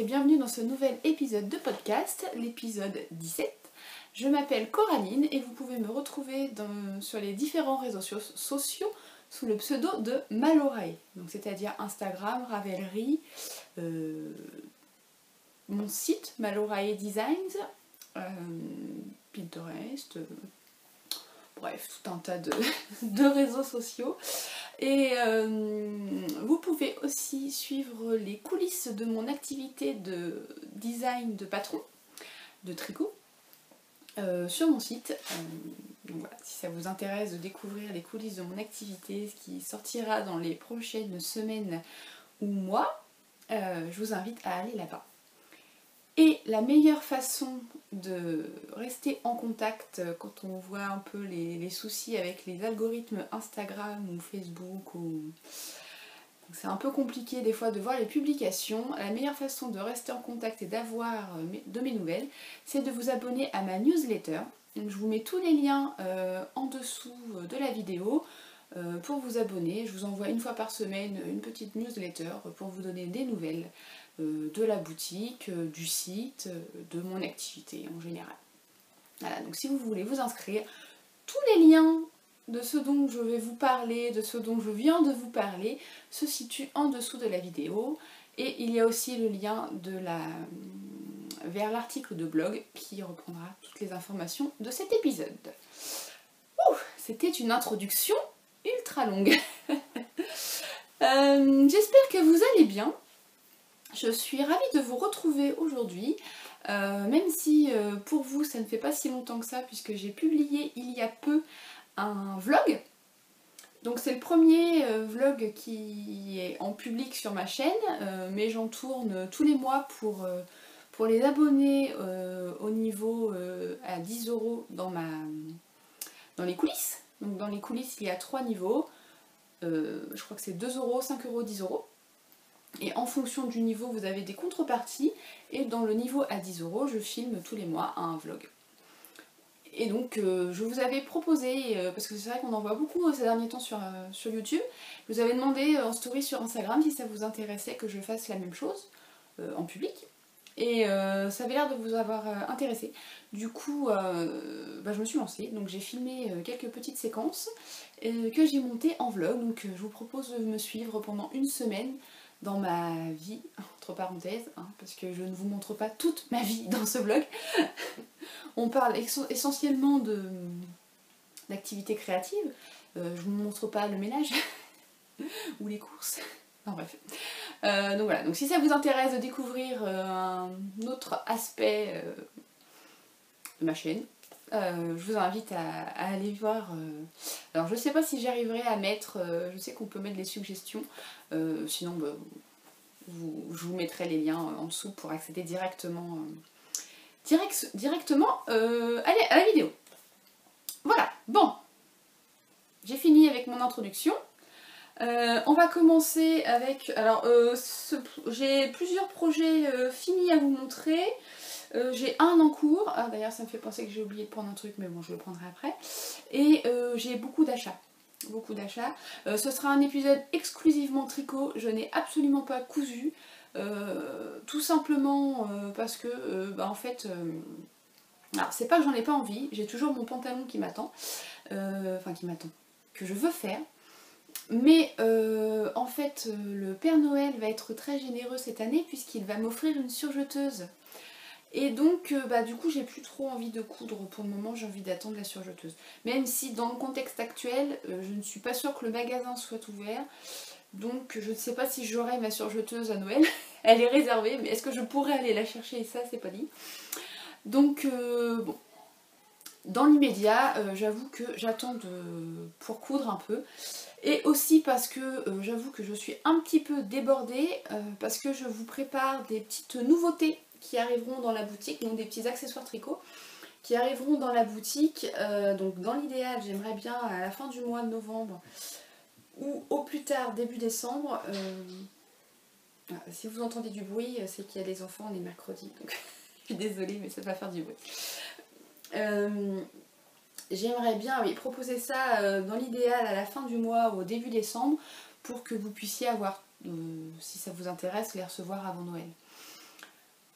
et bienvenue dans ce nouvel épisode de podcast, l'épisode 17. Je m'appelle Coraline et vous pouvez me retrouver sur les différents réseaux sociaux sous le pseudo de Malorae, donc c'est-à-dire Instagram, Ravelry, mon site Malorae Designs, Pinterest, bref, tout un tas de réseaux sociaux. Et vous pouvez aussi suivre les coulisses de mon activité de design de patron, de tricot, sur mon site. Donc voilà, si ça vous intéresse de découvrir les coulisses de mon activité, ce qui sortira dans les prochaines semaines ou mois, je vous invite à aller là-bas. Et la meilleure façon de rester en contact quand on voit un peu les soucis avec les algorithmes Instagram ou Facebook, c'est un peu compliqué des fois de voir les publications, la meilleure façon de rester en contact et d'avoir de mes nouvelles, c'est de vous abonner à ma newsletter. Donc je vous mets tous les liens en dessous de la vidéo pour vous abonner. Je vous envoie une fois par semaine une petite newsletter pour vous donner des nouvelles de la boutique, du site, de mon activité en général. Voilà, donc si vous voulez vous inscrire, tous les liens de ce dont je vais vous parler, de ce dont je viens de vous parler, se situent en dessous de la vidéo. Et il y a aussi le lien vers l'article de blog qui reprendra toutes les informations de cet épisode. C'était une introduction ultra longue. J'espère que vous allez bien. Je suis ravie de vous retrouver aujourd'hui, même si pour vous ça ne fait pas si longtemps que ça, puisque j'ai publié il y a peu un vlog. Donc c'est le premier vlog qui est en public sur ma chaîne, mais j'en tourne tous les mois pour les abonnés au niveau à 10 € dans les coulisses. Donc dans les coulisses il y a 3 niveaux, je crois que c'est 2 €, 5 €, 10 €. Et en fonction du niveau, vous avez des contreparties. Et dans le niveau à 10 €, je filme tous les mois un vlog. Et donc, je vous avais proposé, parce que c'est vrai qu'on en voit beaucoup ces derniers temps sur YouTube, je vous avais demandé en story sur Instagram si ça vous intéressait que je fasse la même chose en public. Et ça avait l'air de vous avoir intéressé. Du coup, je me suis lancée. Donc j'ai filmé quelques petites séquences que j'ai montées en vlog. Donc je vous propose de me suivre pendant une semaine dans ma vie, entre parenthèses, parce que je ne vous montre pas toute ma vie dans ce vlog. On parle essentiellement d'activités créatives. Je ne vous montre pas le ménage ou les courses. Enfin bref. Donc voilà, donc si ça vous intéresse de découvrir un autre aspect de ma chaîne, je vous invite à aller voir. Alors je sais pas si j'arriverai à mettre, je sais qu'on peut mettre des suggestions, sinon je vous mettrai les liens en dessous pour accéder directement, à la vidéo. Voilà, bon, j'ai fini avec mon introduction. On va commencer avec, alors j'ai plusieurs projets finis à vous montrer. J'ai un en cours, d'ailleurs ça me fait penser que j'ai oublié de prendre un truc, mais bon je le prendrai après. Et j'ai beaucoup d'achats. Ce sera un épisode exclusivement tricot, je n'ai absolument pas cousu, tout simplement parce que en fait, alors c'est pas que j'en ai pas envie, j'ai toujours mon pantalon qui m'attend, que je veux faire. Mais en fait, le Père Noël va être très généreux cette année puisqu'il va m'offrir une surjeteuse. Et donc, du coup, j'ai plus trop envie de coudre pour le moment, j'ai envie d'attendre la surjeteuse. Même si dans le contexte actuel, je ne suis pas sûre que le magasin soit ouvert. Donc, je ne sais pas si j'aurai ma surjeteuse à Noël. Elle est réservée, mais est-ce que je pourrais aller la chercher? Et ça, c'est pas dit. Donc, bon. Dans l'immédiat, j'avoue que j'attends pour coudre un peu. Et aussi parce que j'avoue que je suis un petit peu débordée, parce que je vous prépare des petites nouveautés qui arriveront dans la boutique, donc des petits accessoires tricot qui arriveront dans la boutique. Donc dans l'idéal, j'aimerais bien à la fin du mois de novembre ou au plus tard début décembre. Si vous entendez du bruit, c'est qu'il y a des enfants, on est mercredi, donc je suis désolée, mais ça va faire du bruit. J'aimerais bien proposer ça dans l'idéal à la fin du mois ou au début décembre pour que vous puissiez avoir, si ça vous intéresse, les recevoir avant Noël.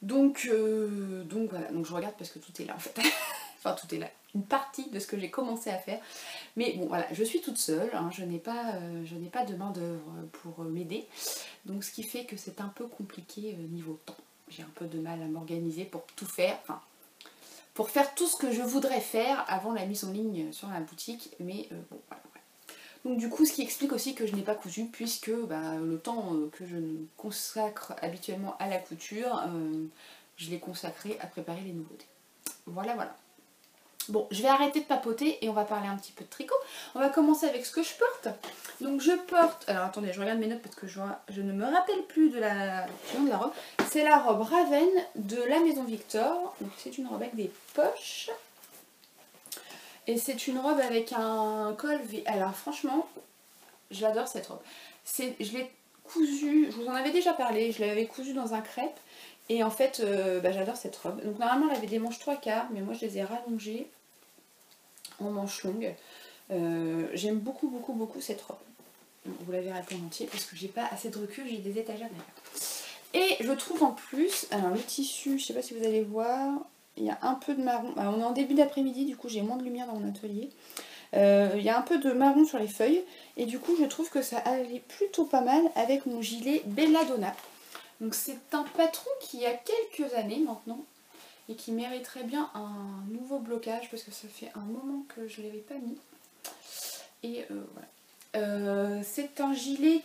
Donc voilà, donc je regarde parce que tout est là en fait. Enfin tout est là, une partie de ce que j'ai commencé à faire. Mais bon voilà, je suis toute seule, hein, je n'ai pas de main d'œuvre pour m'aider. Donc ce qui fait que c'est un peu compliqué niveau temps. J'ai un peu de mal à m'organiser pour tout faire, enfin pour faire tout ce que je voudrais faire avant la mise en ligne sur la boutique. Mais bon voilà. Donc du coup ce qui explique aussi que je n'ai pas cousu puisque le temps que je consacre habituellement à la couture, je l'ai consacré à préparer les nouveautés. Voilà voilà. Bon, je vais arrêter de papoter et on va parler un petit peu de tricot. On va commencer avec ce que je porte. Donc je porte, alors attendez, je regarde mes notes parce que je ne me rappelle plus de du nom de la robe. C'est la robe Raven de la Maison Victor. Donc c'est une robe avec des poches. Et c'est une robe avec un col V. Alors franchement, j'adore cette robe. Je l'ai cousue, je vous en avais déjà parlé, je l'avais cousue dans un crêpe. Et en fait, j'adore cette robe. Donc normalement, elle avait des manches 3/4, mais moi je les ai rallongées en manches longues. J'aime beaucoup, beaucoup, beaucoup cette robe. Vous la verrez en entier parce que j'ai pas assez de recul, j'ai des étagères derrière. Et je trouve en plus, alors le tissu, je sais pas si vous allez voir, il y a un peu de marron. Alors, on est en début d'après-midi, du coup j'ai moins de lumière dans mon atelier. Il y a un peu de marron sur les feuilles et du coup je trouve que ça allait plutôt pas mal avec mon gilet Belladonna. Donc c'est un patron qui a quelques années maintenant et qui mériterait bien un nouveau blocage parce que ça fait un moment que je ne l'avais pas mis. Et voilà. C'est un gilet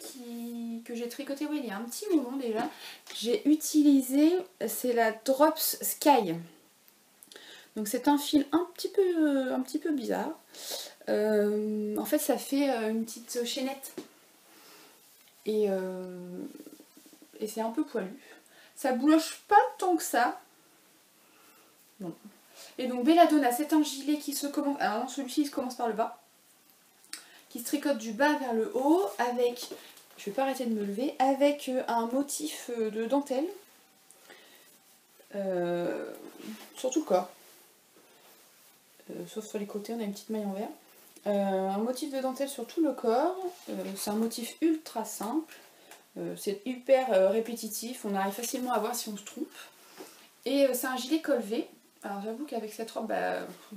que j'ai tricoté il y a un petit moment déjà. J'ai utilisé, c'est la Drops Sky. Donc c'est un fil un petit peu bizarre. En fait ça fait une petite chaînette. Et c'est un peu poilu. Ça bouloche pas tant que ça. Non. Et donc Belladonna, c'est un gilet qui se commence... Alors non, celui-ci il se commence par le bas. Qui se tricote du bas vers le haut avec... Je vais pas arrêter de me lever. Avec un motif de dentelle. Sur tout le corps. Sauf sur les côtés, on a une petite maille en vert. Un motif de dentelle sur tout le corps. C'est un motif ultra simple. C'est hyper répétitif. On arrive facilement à voir si on se trompe. Et c'est un gilet col V. Alors j'avoue qu'avec cette robe,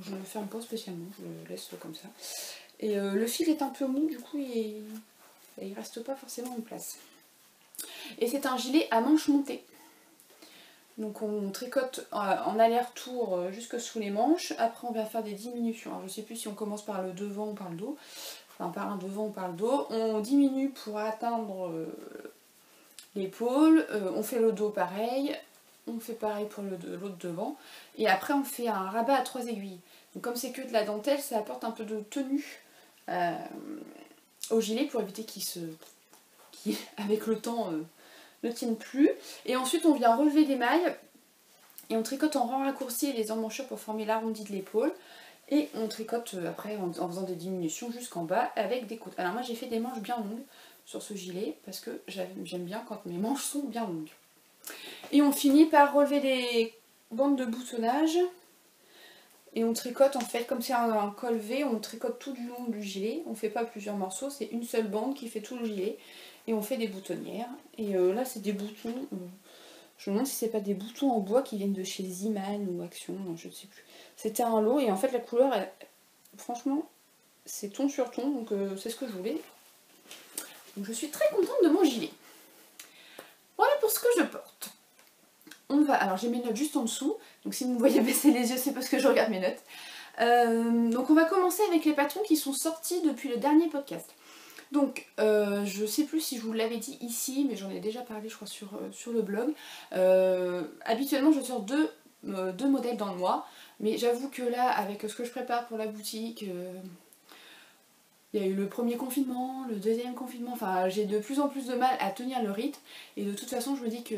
je ne le ferme pas spécialement, je le laisse comme ça. Et le fil est un peu mou, du coup il reste pas forcément en place. Et c'est un gilet à manches montées. Donc on tricote en aller-retour jusque sous les manches. Après on va faire des diminutions. Alors je ne sais plus si on commence par le devant ou par le dos. Enfin par un devant ou par le dos. On diminue pour atteindre l'épaule. On fait le dos pareil. On fait pareil pour l'autre devant. Et après on fait un rabat à 3 aiguilles. Donc comme c'est que de la dentelle, ça apporte un peu de tenue au gilet pour éviter qu'il avec le temps ne tienne plus. Et ensuite on vient relever les mailles et on tricote en rang raccourci les emmanchures pour former l'arrondi de l'épaule. Et on tricote après en faisant des diminutions jusqu'en bas avec des côtes. Alors moi j'ai fait des manches bien longues sur ce gilet parce que j'aime bien quand mes manches sont bien longues. Et on finit par relever les bandes de boutonnage. Et on tricote en fait, comme c'est un col V, on tricote tout du long du gilet. On ne fait pas plusieurs morceaux, c'est une seule bande qui fait tout le gilet. Et on fait des boutonnières. Et là c'est des boutons. Je me demande si c'est pas des boutons en bois qui viennent de chez Ziman ou Action, je ne sais plus. C'était un lot et en fait la couleur, franchement, c'est ton sur ton, donc c'est ce que je voulais. Donc je suis très contente de mon gilet. Voilà pour ce que je porte. Alors j'ai mes notes juste en dessous, donc si vous me voyez baisser les yeux c'est parce que je regarde mes notes. Donc on va commencer avec les patrons qui sont sortis depuis le dernier podcast. Donc je sais plus si je vous l'avais dit ici, mais j'en ai déjà parlé je crois sur le blog. Habituellement je sors deux modèles dans le mois, mais j'avoue que là avec ce que je prépare pour la boutique... il y a eu le premier confinement, le deuxième confinement, enfin j'ai de plus en plus de mal à tenir le rythme et de toute façon je me dis que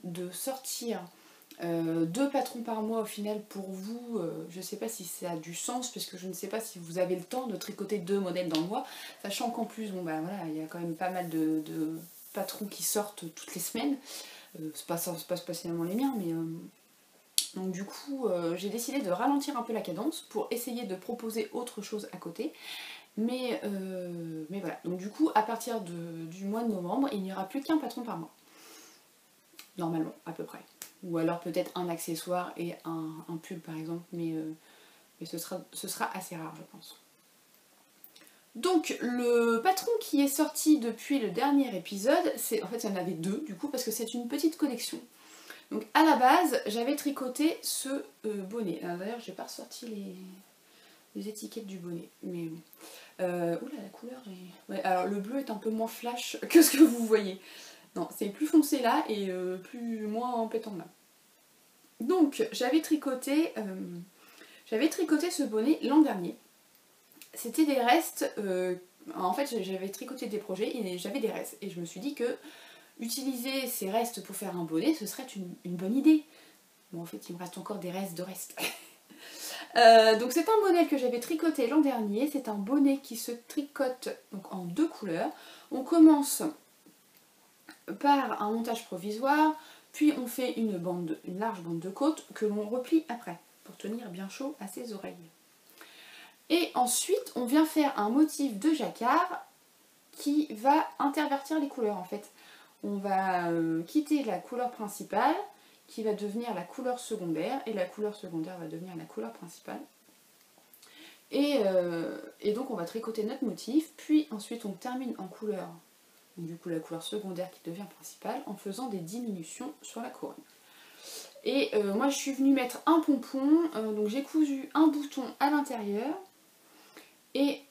de sortir 2 patrons par mois au final pour vous, je sais pas si ça a du sens parce que je ne sais pas si vous avez le temps de tricoter 2 modèles dans le mois, sachant qu'en plus bon voilà, il y a quand même pas mal de patrons qui sortent toutes les semaines, c'est pas spécialement les miens mais... Donc du coup j'ai décidé de ralentir un peu la cadence pour essayer de proposer autre chose à côté. Mais voilà, donc du coup à partir du mois de novembre, il n'y aura plus qu'un patron par mois. Normalement, à peu près. ou alors peut-être un accessoire et un pull par exemple, mais ce sera assez rare je pense. Donc le patron qui est sorti depuis le dernier épisode, en fait il y en avait deux du coup parce que c'est une petite collection. Donc à la base j'avais tricoté ce bonnet, d'ailleurs j'ai pas ressorti les étiquettes du bonnet, mais oula la couleur est... Ouais, alors le bleu est un peu moins flash que ce que vous voyez. Non, c'est plus foncé là et moins embêtant là. Donc j'avais tricoté ce bonnet l'an dernier. C'était des restes, en fait j'avais tricoté des projets et j'avais des restes. Et je me suis dit que utiliser ces restes pour faire un bonnet, ce serait une bonne idée. Bon en fait il me reste encore des restes de restes. Donc c'est un bonnet que j'avais tricoté l'an dernier. C'est un bonnet qui se tricote donc, en deux couleurs. On commence par un montage provisoire, puis on fait une large bande de côte que l'on replie après pour tenir bien chaud à ses oreilles. Et ensuite on vient faire un motif de jacquard qui va intervertir les couleurs en fait. On va quitter la couleur principale qui va devenir la couleur secondaire et la couleur secondaire va devenir la couleur principale. Et donc on va tricoter notre motif, puis ensuite on termine en couleur, donc du coup la couleur secondaire qui devient principale, en faisant des diminutions sur la couronne. Et moi je suis venue mettre un pompon, donc j'ai cousu un bouton à l'intérieur, et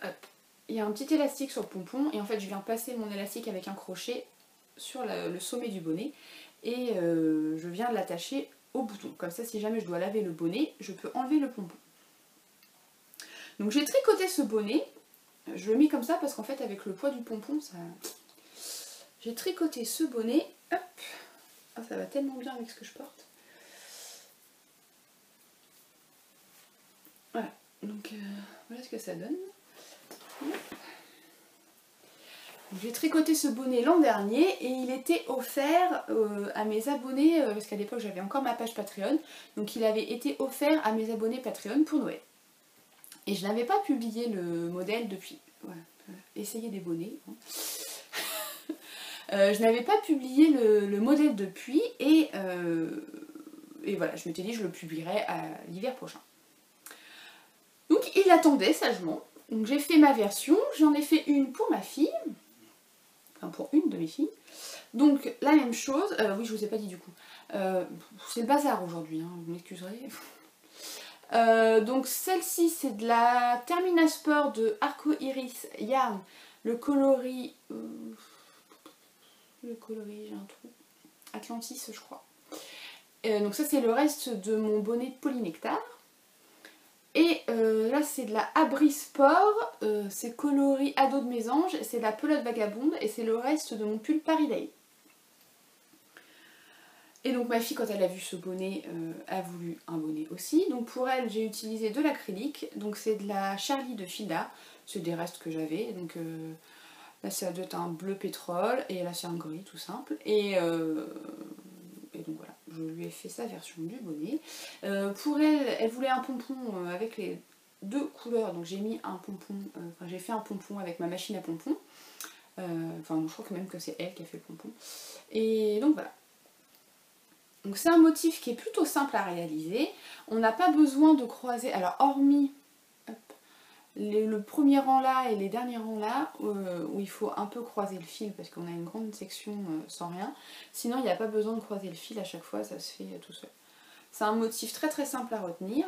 hop, il y a un petit élastique sur le pompon, et en fait je viens passer mon élastique avec un crochet sur le sommet du bonnet, et je viens l'attacher au bouton. Comme ça si jamais je dois laver le bonnet, je peux enlever le pompon. Donc j'ai tricoté ce bonnet, je le mets comme ça parce qu'en fait avec le poids du pompon, ça... J'ai tricoté ce bonnet, hop, ah, ça va tellement bien avec ce que je porte. Voilà, donc voilà ce que ça donne. J'ai tricoté ce bonnet l'an dernier et il était offert à mes abonnés, parce qu'à l'époque j'avais encore ma page Patreon, donc il avait été offert à mes abonnés Patreon pour Noël. Et je n'avais pas publié le modèle depuis. Voilà, essayez des bonnets. Je n'avais pas publié le modèle depuis et voilà, je m'étais dit je le publierai à l'hiver prochain. Donc il attendait sagement. Donc j'ai fait ma version, j'en ai fait une pour ma fille, enfin pour une de mes filles. Donc la même chose, oui je vous ai pas dit du coup, c'est le bazar aujourd'hui, hein, vous m'excuserez. Donc celle-ci c'est de la Terminasport de Arco Iris Yarn, le coloris, j'ai un trou, Atlantis je crois. Donc ça c'est le reste de mon bonnet de polynectar. Et là c'est de la Abri Sport, c'est coloris ado de mésange, c'est de la pelote vagabonde et c'est le reste de mon pull Paris Day. Et donc ma fille quand elle a vu ce bonnet a voulu un bonnet aussi. Donc pour elle j'ai utilisé de l'acrylique, donc c'est de la Charlie de Fida, c'est des restes que j'avais. Donc là ça doit être un bleu pétrole et là c'est un gris tout simple. Et donc voilà, je lui ai fait sa version du bonnet. Pour elle, elle voulait un pompon avec les deux couleurs, donc j'ai mis un pompon, j'ai fait un pompon avec ma machine à pompons. Enfin je crois que même que c'est elle qui a fait le pompon. Et donc voilà. Donc c'est un motif qui est plutôt simple à réaliser. On n'a pas besoin de croiser, alors hormis hop, le premier rang là et les derniers rangs là, où il faut un peu croiser le fil parce qu'on a une grande section sans rien. Sinon il n'y a pas besoin de croiser le fil à chaque fois, ça se fait tout seul. C'est un motif très très simple à retenir,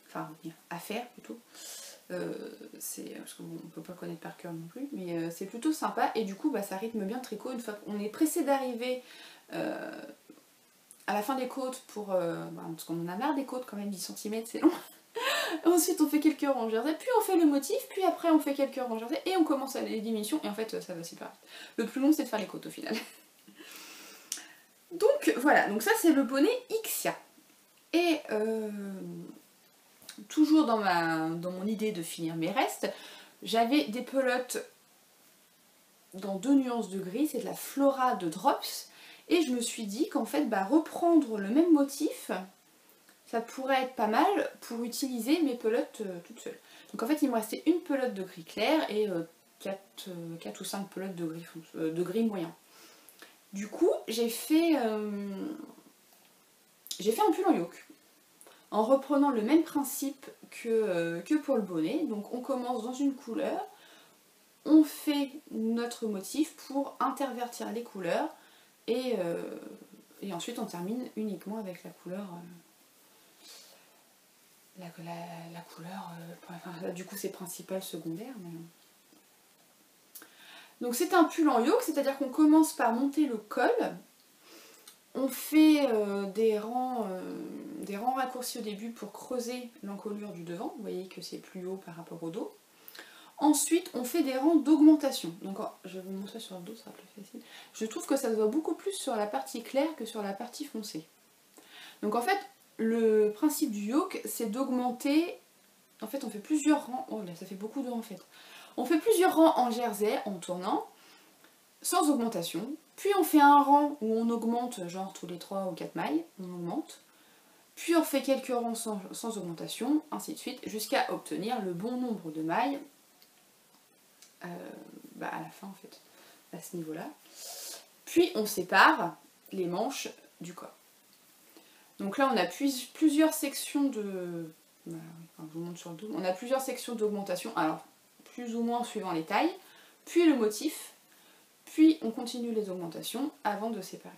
enfin à faire plutôt. Parce qu'on ne peut pas connaître par cœur non plus, mais c'est plutôt sympa et du coup bah, ça rythme bien le tricot. Une fois qu'on est pressé d'arriver à la fin des côtes parce qu'on en a marre des côtes quand même, 10 cm c'est long. Ensuite on fait quelques rangs jersey, puis on fait le motif, puis après on fait quelques rangs jersey et on commence à les diminutions et en fait ça va super vite. Le plus long c'est de faire les côtes au final. Donc voilà, donc ça c'est le bonnet Ixia. Et toujours dans mon idée de finir mes restes, j'avais des pelotes dans 2 nuances de gris, c'est de la Flora de Drops. Et je me suis dit qu'en fait, reprendre le même motif, ça pourrait être pas mal pour utiliser mes pelotes toutes seules. Donc en fait, il me restait une pelote de gris clair et 4 ou 5 pelotes de gris moyen. Du coup, j'ai fait un pull en yoke, en reprenant le même principe que pour le bonnet. Donc on commence dans une couleur, on fait notre motif pour intervertir les couleurs, et ensuite on termine uniquement avec la couleur... la couleur... enfin, là, du coup c'est principal, secondaire, mais... Donc c'est un pull en yoke, c'est-à-dire qu'on commence par monter le col, on fait des rangs raccourcis au début pour creuser l'encolure du devant, vous voyez que c'est plus haut par rapport au dos. Ensuite on fait des rangs d'augmentation, donc je vais vous montrer sur le dos, ça sera plus facile. Je trouve que ça se voit beaucoup plus sur la partie claire que sur la partie foncée. Donc en fait le principe du yoke c'est d'augmenter, en fait on fait plusieurs rangs, oh là ça fait beaucoup de rangs en fait. On fait plusieurs rangs en jersey en tournant, sans augmentation, puis on fait un rang où on augmente, genre tous les 3 ou 4 mailles, on augmente, puis on fait quelques rangs sans augmentation, ainsi de suite, jusqu'à obtenir le bon nombre de mailles à la fin en fait, à ce niveau-là. Puis on sépare les manches du corps. Donc là on a plusieurs sections de... je vous montre sur le dos. On a plusieurs sections d'augmentation, alors plus ou moins suivant les tailles, puis le motif, puis on continue les augmentations avant de séparer.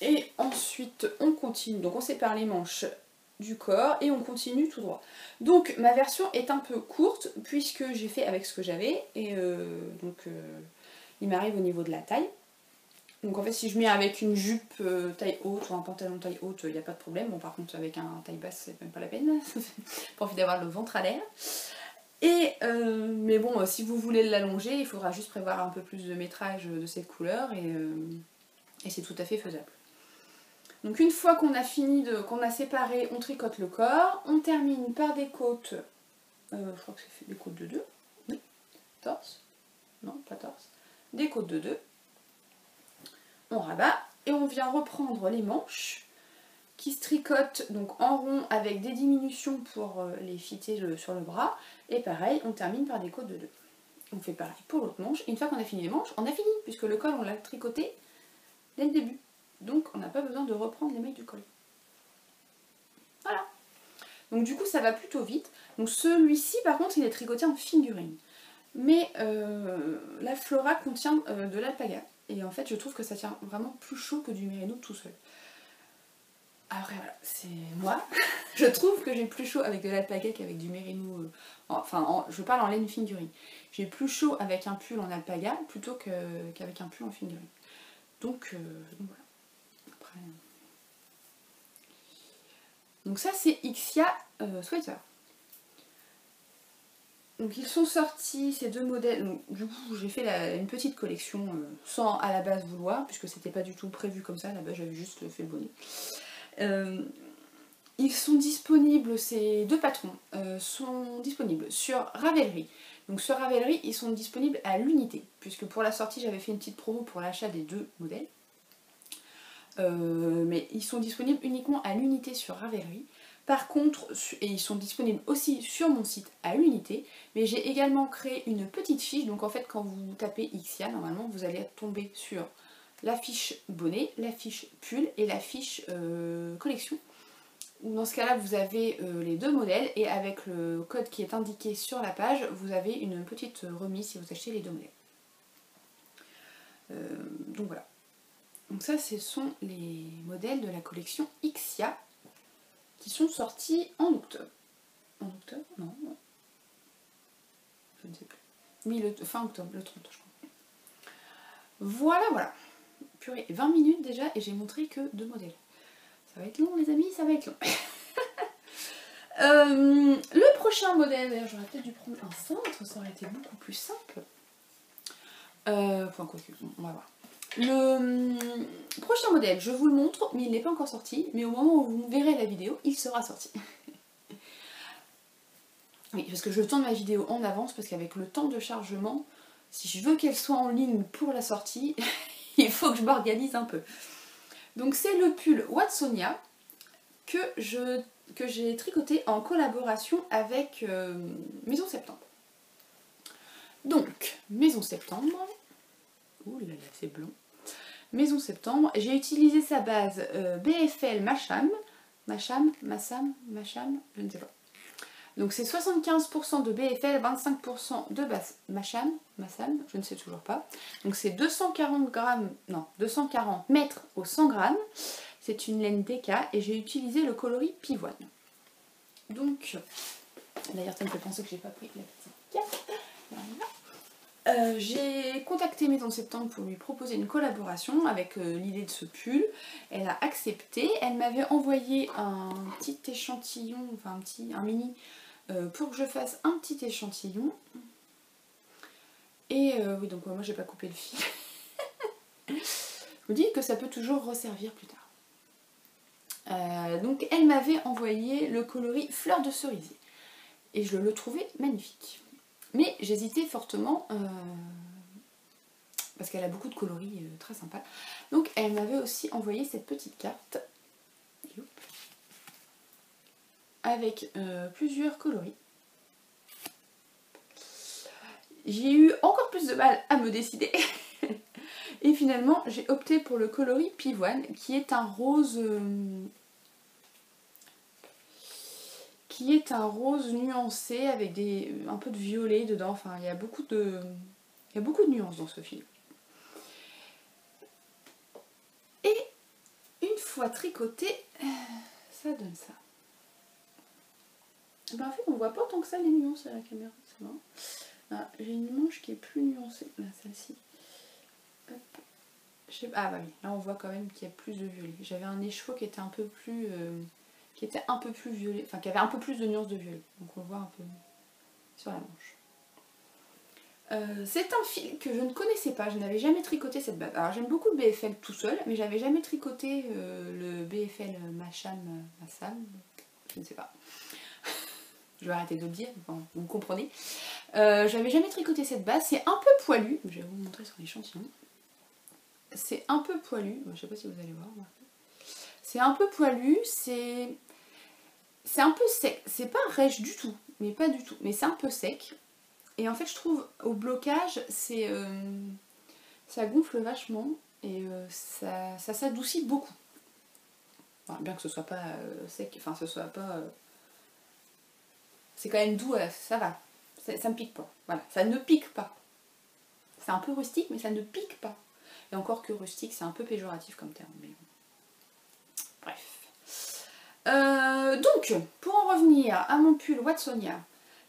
Et ensuite on continue, donc on sépare les manches du corps et on continue tout droit. Donc ma version est un peu courte puisque j'ai fait avec ce que j'avais, et il m'arrive au niveau de la taille. Donc en fait si je mets avec une jupe taille haute ou un pantalon taille haute, il n'y a pas de problème. Bon par contre avec un taille basse c'est même pas la peine, pour envie d'avoir le ventre à l'air. Mais bon, si vous voulez l'allonger, il faudra juste prévoir un peu plus de métrage de cette couleur, et c'est tout à fait faisable. Donc une fois qu'on a fini, qu'on a séparé, on tricote le corps, on termine par des côtes, je crois que c'est des côtes de 2, oui, torse, non pas torse, des côtes de 2, on rabat et on vient reprendre les manches qui se tricotent donc en rond avec des diminutions pour les fitter sur le bras, et pareil on termine par des côtes de 2. On fait pareil pour l'autre manche, et une fois qu'on a fini les manches, on a fini, puisque le col on l'a tricoté dès le début, donc on n'a pas besoin de reprendre les mailles du col. Voilà. Donc du coup ça va plutôt vite. Donc celui-ci par contre il est tricoté en fingering, mais la Flora contient de l'alpaga, et en fait je trouve que ça tient vraiment plus chaud que du mérino tout seul. Après voilà, c'est moi, je trouve que j'ai plus chaud avec de l'alpaga qu'avec du mérino, je parle en laine fingering. J'ai plus chaud avec un pull en alpaga plutôt qu'avec un pull en fingering. Donc voilà. Après... Donc ça c'est Ixia Sweater. Donc ils sont sortis ces deux modèles, donc, du coup j'ai fait une petite collection sans à la base vouloir, puisque c'était pas du tout prévu comme ça, à la base j'avais juste fait le bonnet. Ils sont disponibles, ces deux patrons sont disponibles sur Ravelry. Donc sur Ravelry ils sont disponibles à l'unité, puisque pour la sortie j'avais fait une petite promo pour l'achat des deux modèles. Mais ils sont disponibles uniquement à l'unité sur Ravelry. Par contre, et ils sont disponibles aussi sur mon site à l'unité, mais j'ai également créé une petite fiche, donc en fait quand vous tapez Ixia, normalement vous allez tomber sur la fiche bonnet, la fiche pull et la fiche collection. Dans ce cas-là, vous avez les deux modèles, et avec le code qui est indiqué sur la page, vous avez une petite remise si vous achetez les deux modèles. Donc voilà. Donc ça, ce sont les modèles de la collection Ixia qui sont sortis en octobre. En octobre? Non. Je ne sais plus. Oui, fin octobre, le 30 je crois. Voilà, voilà. Purée, 20 minutes déjà et j'ai montré que deux modèles. Ça va être long les amis, ça va être long. Le prochain modèle, d'ailleurs j'aurais peut-être dû prendre un cintre, ça aurait été beaucoup plus simple. Enfin quoi que, on va voir. Le prochain modèle, je vous le montre, mais il n'est pas encore sorti, mais au moment où vous verrez la vidéo, il sera sorti. Oui, parce que je tourne ma vidéo en avance, parce qu'avec le temps de chargement, si je veux qu'elle soit en ligne pour la sortie, il faut que je m'organise un peu. Donc c'est le pull Watsonia que j'ai tricoté en collaboration avec Maison Septembre. Donc, Maison Septembre, Ouh là là, c'est blanc. Maison Septembre. J'ai utilisé sa base BFL Macham. Macham, je ne sais pas. Donc c'est 75% de BFL, 25% de base Macham, je ne sais toujours pas. Donc c'est 240 grammes, non, 240 mètres au 100 grammes. C'est une laine DK et j'ai utilisé le coloris pivoine. Donc, d'ailleurs ça me fait penser que j'ai pas pris la petite carte. Voilà. J'ai contacté Maison Septembre pour lui proposer une collaboration avec l'idée de ce pull. Elle a accepté. Elle m'avait envoyé un petit échantillon, enfin un mini, pour que je fasse un petit échantillon. Et oui, donc moi j'ai pas coupé le fil. Vous dites que ça peut toujours resservir plus tard. Donc elle m'avait envoyé le coloris fleur de cerisier. Et je le trouvais magnifique. Mais j'hésitais fortement parce qu'elle a beaucoup de coloris très sympas. Donc elle m'avait aussi envoyé cette petite carte avec plusieurs coloris. J'ai eu encore plus de mal à me décider. Et finalement j'ai opté pour le coloris pivoine qui est un rose nuancé avec un peu de violet dedans. Enfin il y a beaucoup de nuances dans ce fil. Et une fois tricoté, ça donne ça. Ben, en fait on voit pas tant que ça les nuances à la caméra, c'est marrant. Ah, j'ai une manche qui est plus nuancée, là celle-ci. Ah bah oui, là on voit quand même qu'il y a plus de violet. J'avais un écheveau qui était un peu plus violet, enfin qui avait un peu plus de nuances de violet. Donc on le voit un peu sur la manche. C'est un fil que je ne connaissais pas, je n'avais jamais tricoté cette base. Alors j'aime beaucoup le BFL tout seul, mais j'avais jamais tricoté le BFL Macham, je ne sais pas. Je vais arrêter de le dire, enfin, vous me comprenez. J'avais jamais tricoté cette base, c'est un peu poilu, je vais vous montrer sur l'échantillon. C'est un peu poilu, je ne sais pas si vous allez voir. C'est un peu poilu, c'est un peu sec, c'est pas rêche du tout, mais pas du tout, mais c'est un peu sec. Et en fait je trouve au blocage, ça gonfle vachement et ça s'adoucit beaucoup. Enfin, bien que ce soit pas sec, enfin ce soit pas... c'est quand même doux, ça va, ça me pique pas, voilà, ça ne pique pas. C'est un peu rustique mais ça ne pique pas. Et encore que rustique c'est un peu péjoratif comme terme, mais bref. Donc, pour en revenir à mon pull Watsonia,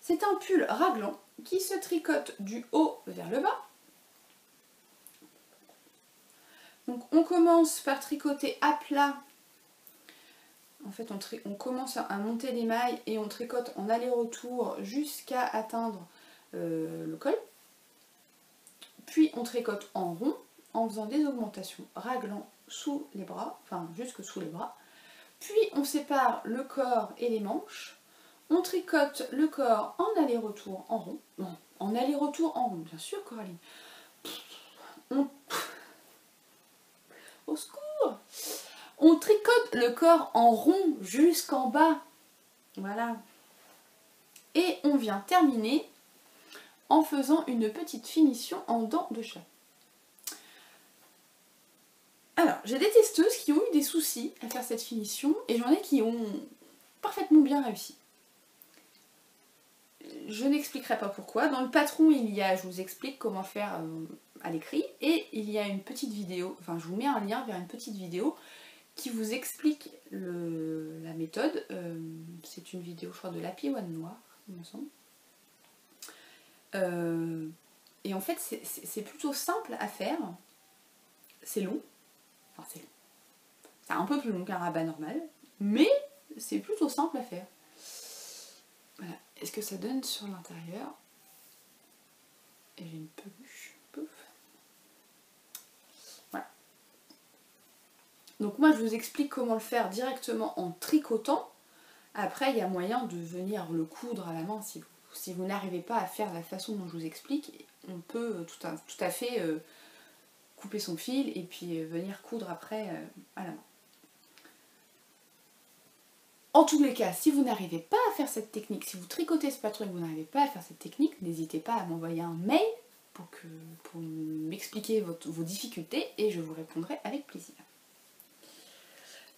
c'est un pull raglan qui se tricote du haut vers le bas. Donc on commence par tricoter à plat. En fait on commence à monter les mailles et on tricote en aller-retour jusqu'à atteindre le col. Puis on tricote en rond en faisant des augmentations raglan sous les bras, enfin jusque sous les bras. Puis on sépare le corps et les manches. On tricote le corps en aller-retour en rond. Non, en aller-retour en rond, bien sûr Coraline. Au secours! On tricote le corps en rond jusqu'en bas. Voilà. Et on vient terminer en faisant une petite finition en dents de chat. Alors, j'ai des testeuses qui ont eu des soucis à faire cette finition et j'en ai qui ont parfaitement bien réussi. Je n'expliquerai pas pourquoi. Dans le patron, je vous explique comment faire à l'écrit et il y a une petite vidéo, enfin je vous mets un lien vers une petite vidéo qui vous explique la méthode. C'est une vidéo, je crois, de Lapi One Noir, il me semble. Et en fait, c'est plutôt simple à faire. C'est long. Enfin, c'est long. C'est un peu plus long qu'un rabat normal, mais c'est plutôt simple à faire. Voilà. Est-ce que ça donne sur l'intérieur? Et j'ai une peluche. Pouf. Voilà. Donc moi je vous explique comment le faire directement en tricotant. Après il y a moyen de venir le coudre à la main si vous n'arrivez pas à faire la façon dont je vous explique. On peut tout à fait couper son fil et puis venir coudre après à la main. En tous les cas, si vous n'arrivez pas à faire cette technique, si vous tricotez ce patron et que vous n'arrivez pas à faire cette technique, n'hésitez pas à m'envoyer un mail pour m'expliquer vos difficultés et je vous répondrai avec plaisir.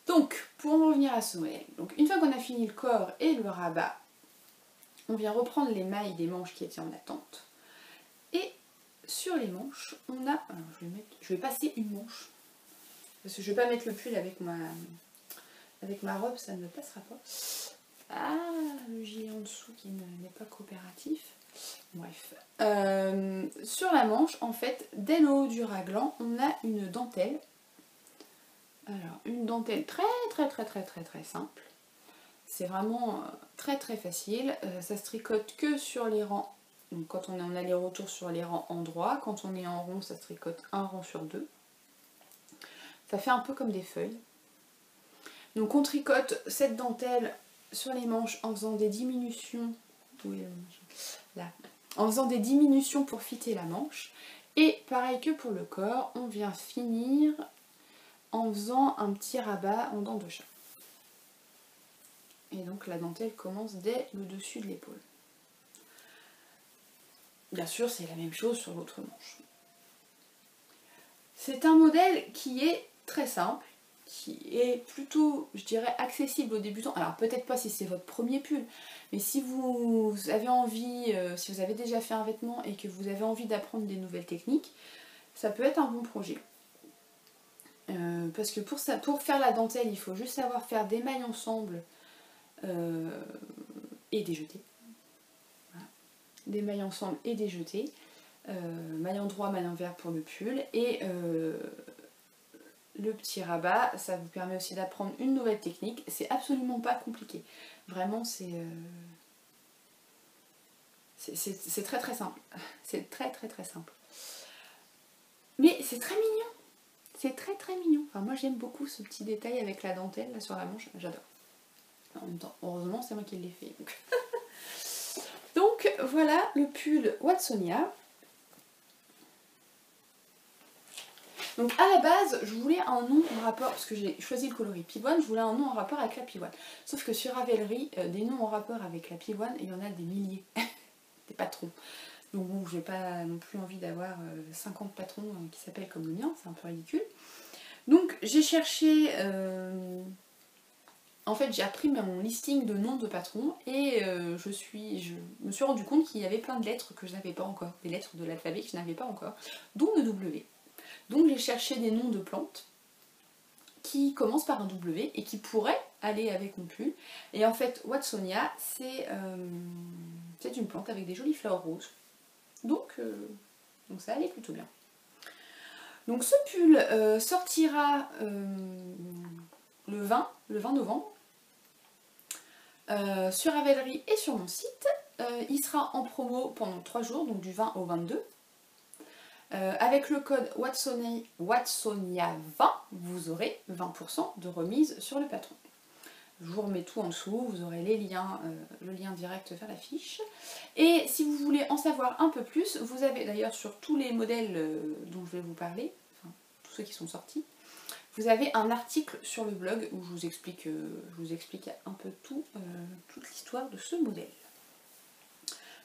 Donc, pour en revenir à ce modèle, donc une fois qu'on a fini le corps et le rabat, on vient reprendre les mailles des manches qui étaient en attente. Et sur les manches, on a... Alors, je vais passer une manche. Parce que je ne vais pas mettre le pull avec ma robe, ça ne passera pas. Ah, le gilet en dessous qui n'est pas coopératif. Bref. Sur la manche, en fait, dès le haut du raglan, on a une dentelle. Alors, une dentelle très simple. C'est vraiment très facile. Ça se tricote que sur les rangs. Donc quand on est en aller-retour sur les rangs en droit, quand on est en rond, ça se tricote un rang sur deux. Ça fait un peu comme des feuilles. Donc on tricote cette dentelle sur les manches en faisant des diminutions. Oui, là. En faisant des diminutions pour fitter la manche. Et pareil que pour le corps, on vient finir en faisant un petit rabat en dents de chat. Et donc la dentelle commence dès le dessus de l'épaule. Bien sûr, c'est la même chose sur l'autre manche. C'est un modèle qui est très simple, qui est plutôt, je dirais, accessible aux débutants. Alors peut-être pas si c'est votre premier pull, mais si vous avez envie, si vous avez déjà fait un vêtement et que vous avez envie d'apprendre des nouvelles techniques, ça peut être un bon projet. Parce que pour faire la dentelle, il faut juste savoir faire des mailles ensemble et des jetés. Voilà. Des mailles ensemble et des jetés. Maille en droit, maille envers pour le pull. Et le petit rabat, ça vous permet aussi d'apprendre une nouvelle technique. C'est absolument pas compliqué. Vraiment, c'est très simple. C'est très simple. Mais c'est très mignon. C'est très mignon. Enfin, moi j'aime beaucoup ce petit détail avec la dentelle là sur la manche, j'adore. En même temps, heureusement c'est moi qui l'ai fait. Donc voilà le pull Watsonia. Donc à la base, je voulais un nom en rapport, parce que j'ai choisi le coloris pivoine, je voulais un nom en rapport avec la pivoine. Sauf que sur Ravelry, des noms en rapport avec la pivoine, il y en a des milliers. Des patrons. Donc bon, je n'ai pas non plus envie d'avoir 50 patrons qui s'appellent comme le mien, c'est un peu ridicule. Donc j'ai cherché, en fait j'ai appris mon listing de noms de patrons et je me suis rendu compte qu'il y avait plein de lettres que je n'avais pas encore, des lettres de l'alphabet que je n'avais pas encore, dont le W. Donc j'ai cherché des noms de plantes qui commencent par un W et qui pourraient aller avec mon pull. Et en fait, Watsonia, c'est une plante avec des jolies fleurs roses. Donc ça allait plutôt bien. Donc ce pull sortira le 20 novembre sur Ravelry et sur mon site. Il sera en promo pendant 3 jours, donc du 20 au 22. Avec le code Watsonia20, vous aurez 20% de remise sur le patron. Je vous remets tout en dessous, vous aurez les liens, le lien direct vers la fiche. Et si vous voulez en savoir un peu plus, vous avez d'ailleurs sur tous les modèles dont je vais vous parler, enfin tous ceux qui sont sortis, vous avez un article sur le blog où je vous explique un peu toute l'histoire de ce modèle.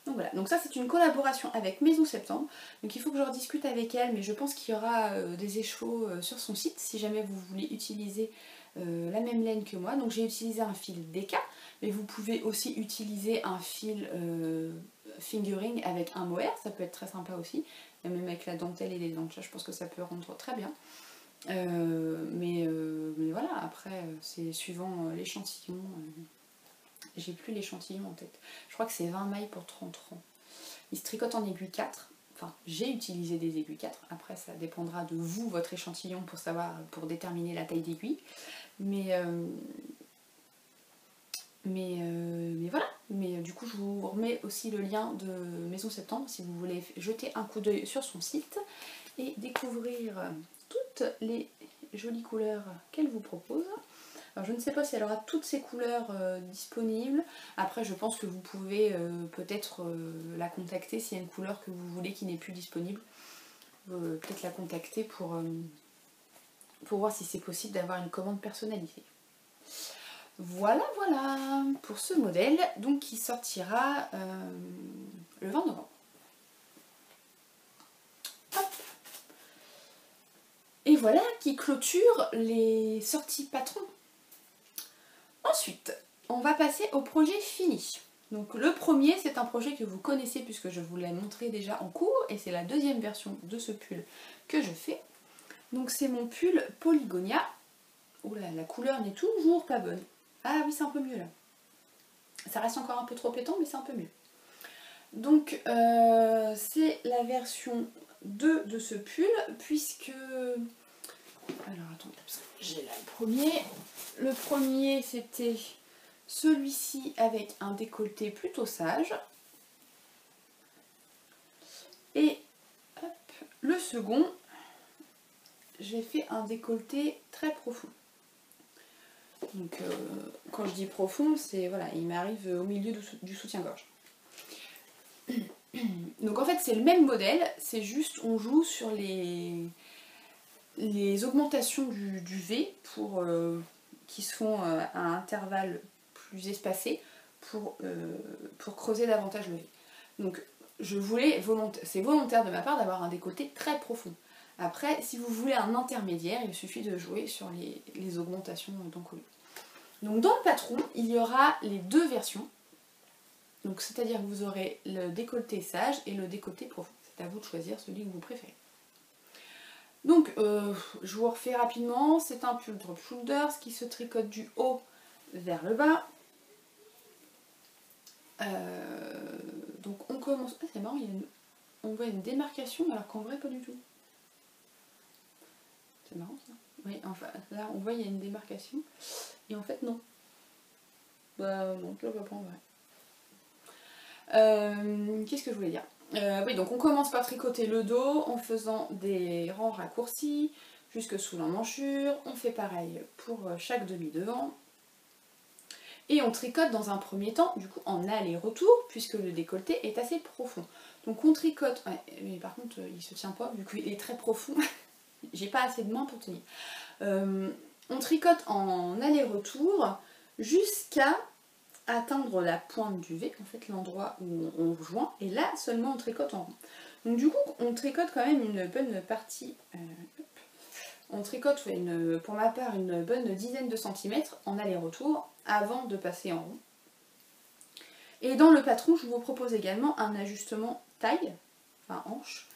Donc voilà, donc ça c'est une collaboration avec Maison Septembre, donc il faut que je rediscute avec elle, mais je pense qu'il y aura des échos sur son site si jamais vous voulez utiliser la même laine que moi. Donc j'ai utilisé un fil DK, mais vous pouvez aussi utiliser un fil fingering avec un mohair, ça peut être très sympa aussi, et même avec la dentelle et les dents de chat, je pense que ça peut rendre très bien. Mais voilà, après c'est suivant l'échantillon. J'ai plus l'échantillon en tête. Je crois que c'est 20 mailles pour 30 rangs. Il se tricote en aiguille 4. Enfin, j'ai utilisé des aiguilles 4. Après, ça dépendra de vous, votre échantillon, pour déterminer la taille d'aiguille. Mais voilà. Mais du coup, je vous remets aussi le lien de Maison Septembre si vous voulez jeter un coup d'œil sur son site et découvrir toutes les jolies couleurs qu'elle vous propose. Alors, je ne sais pas si elle aura toutes ces couleurs disponibles. Après, je pense que vous pouvez peut-être la contacter s'il y a une couleur que vous voulez qui n'est plus disponible. Peut-être la contacter pour voir si c'est possible d'avoir une commande personnalisée. Voilà pour ce modèle, donc qui sortira le 20 novembre. voilà qui clôture les sorties patrons. Ensuite, on va passer au projet fini. Donc le premier, c'est un projet que vous connaissez puisque je vous l'ai montré déjà en cours et c'est la deuxième version de ce pull que je fais. Donc c'est mon pull Polygonia. Oula, la couleur n'est toujours pas bonne. Ah oui, c'est un peu mieux là. Ça reste encore un peu trop pétant, mais c'est un peu mieux. Donc c'est la version 2 de ce pull puisque... Alors attendez, j'ai là le premier. Le premier c'était celui-ci avec un décolleté plutôt sage. Et hop, le second, j'ai fait un décolleté très profond. Donc quand je dis profond, c'est voilà, il m'arrive au milieu du soutien-gorge. Donc en fait c'est le même modèle, c'est juste on joue sur les augmentations du V pour, qui se font à intervalles plus espacés pour creuser davantage le V. Donc je voulais, c'est volontaire de ma part d'avoir un décolleté très profond. Après, si vous voulez un intermédiaire, il suffit de jouer sur les augmentations d'encolure. Donc dans le patron, il y aura les deux versions. Donc c'est-à-dire que vous aurez le décolleté sage et le décolleté profond. C'est à vous de choisir celui que vous préférez. Donc je vous refais rapidement, c'est un pull drop shoulders qui se tricote du haut vers le bas. Donc on commence... Ah c'est marrant, on voit une démarcation alors qu'en vrai pas du tout. C'est marrant ça. Oui, enfin là on voit il y a une démarcation et en fait non. Bah non, je le vois pas en vrai. Qu'est-ce que je voulais dire? Oui, donc on commence par tricoter le dos en faisant des rangs raccourcis jusque sous l'emmanchure. On fait pareil pour chaque demi-devant. Et on tricote dans un premier temps, du coup en aller-retour, puisque le décolleté est assez profond. Donc on tricote, ouais, mais par contre il se tient pas, vu qu'il est très profond, j'ai pas assez de main pour tenir. On tricote en aller-retour jusqu'à atteindre la pointe du V, en fait l'endroit où on joint, et là seulement on tricote en rond. Donc du coup on tricote quand même une bonne partie, on tricote pour ma part une bonne dizaine de centimètres en aller-retour avant de passer en rond. Et dans le patron je vous propose également un ajustement taille, enfin hanche.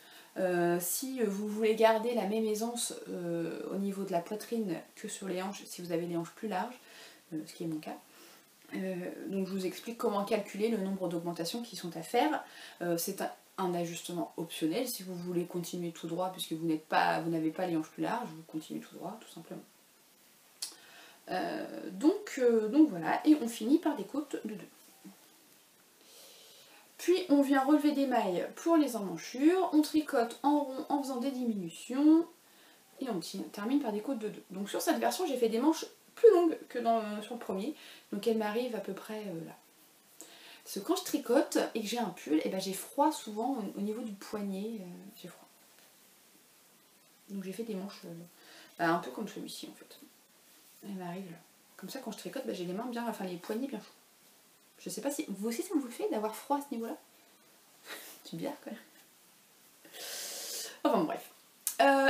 Si vous voulez garder la même aisance au niveau de la poitrine que sur les hanches, si vous avez les hanches plus larges, ce qui est mon cas. Donc je vous explique comment calculer le nombre d'augmentations qui sont à faire. C'est un ajustement optionnel si vous voulez continuer tout droit puisque vous n'avez pas les hanches plus larges, vous continuez tout droit tout simplement. Donc voilà, et on finit par des côtes de 2. Puis on vient relever des mailles pour les emmanchures, on tricote en rond en faisant des diminutions et on termine par des côtes de 2. Donc sur cette version j'ai fait des manches plus longue que sur le premier, donc elle m'arrive à peu près là. Parce que quand je tricote et que j'ai un pull, et ben j'ai froid souvent au niveau du poignet, j'ai froid. Donc j'ai fait des manches un peu comme celui-ci en fait. Elle m'arrive là. Comme ça quand je tricote, j'ai les mains bien, enfin les poignets bien chauds. Je sais pas si vous aussi ça vous le fait d'avoir froid à ce niveau-là. C'est bizarre quand même. Enfin bref.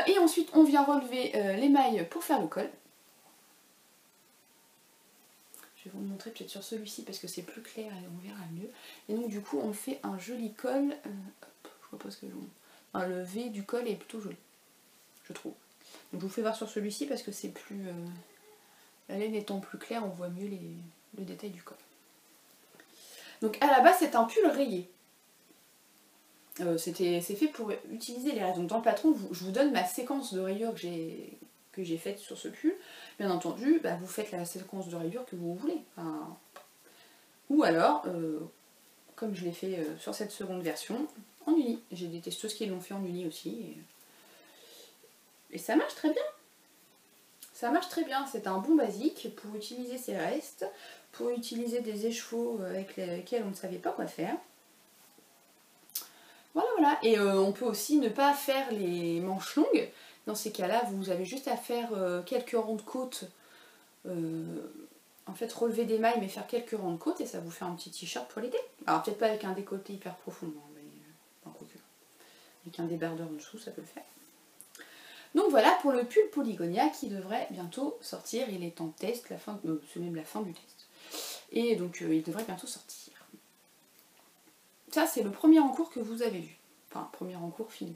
Et ensuite on vient relever les mailles pour faire le col. Je vais vous le montrer peut-être sur celui-ci parce que c'est plus clair et on verra mieux. Et donc du coup on fait un joli col. Hop, je vois pas ce que je vous montre. Enfin, le V du col est plutôt joli, je trouve. Donc je vous fais voir sur celui-ci parce que c'est plus... la laine étant plus claire, on voit mieux le détail du col. Donc à la base c'est un pull rayé. C'est fait pour utiliser les rayures. Donc dans le patron, je vous donne ma séquence de rayures que j'ai faite sur ce pull. Bien entendu, vous faites la séquence de rayures que vous voulez. Enfin, ou alors, comme je l'ai fait sur cette seconde version, en uni. J'ai des testeuses qui l'ont fait en uni aussi. Et ça marche très bien. Ça marche très bien. C'est un bon basique pour utiliser ses restes, pour utiliser des échevaux avec lesquels on ne savait pas quoi faire. Voilà, voilà. Et on peut aussi ne pas faire les manches longues. Dans ces cas-là, vous avez juste à faire quelques rangs de côte. En fait, relever des mailles, mais faire quelques rangs de côte et ça vous fait un petit t-shirt pour l'été. Alors, peut-être pas avec un décolleté hyper profond, mais avec un débardeur en dessous, ça peut le faire. Donc voilà pour le pull Polygonia qui devrait bientôt sortir. Il est en test, c'est même la fin du test. Et donc il devrait bientôt sortir. Ça c'est le premier en cours que vous avez vu. Enfin, premier en cours fini.